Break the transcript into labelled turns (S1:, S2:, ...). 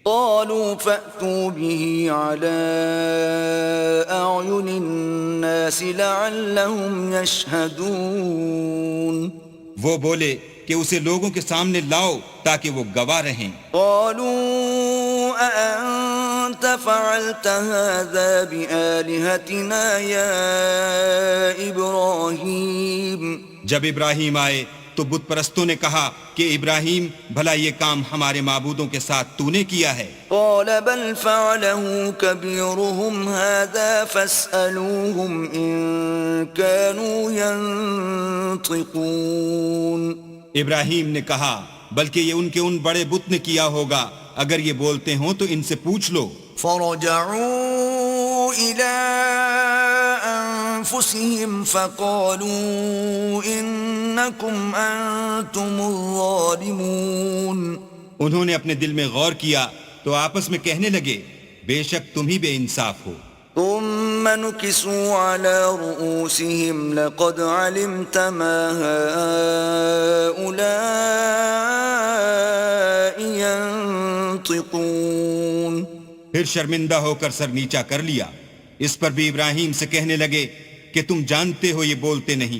S1: قالوا فأتوا به على أعين الناس لعلهم يشهدون.
S2: وہ بولے کہ اسے لوگوں کے سامنے لاؤ تاکہ وہ گواہ رہیں.
S1: قالوا أأنت فعلت هذا بآلهتنا يا إبراهيم.
S2: جب ابراہیم آئے تو بت پرستوں نے کہا کہ ابراہیم بھلا یہ کام ہمارے معبودوں کے ساتھ تو نے کیا ہے؟
S1: قال بل فعله كبيرهم هذا فاسألوهم إن كانوا ينطقون.
S2: ابراہیم نے کہا بلکہ یہ ان کے ان بڑے بت نے کیا ہوگا، اگر یہ بولتے ہوں تو ان سے پوچھ لو.
S1: فرجعوا إلى أنفسهم فقالوا إنكم أنتم الظالمون.
S2: انہوں نے اپنے دل میں غور کیا تو آپس میں کہنے لگے بے شک تم ہی بے انصاف ہو.
S1: ثم نكسوا على رؤوسهم لقد علمت ما هؤلاء ينطقون.
S2: پھر شرمندہ ہو کر سر نیچا کر لیا. اس پر بھی ابراہیم سے کہنے لگے کہ تم جانتے ہو یہ بولتے نہیں.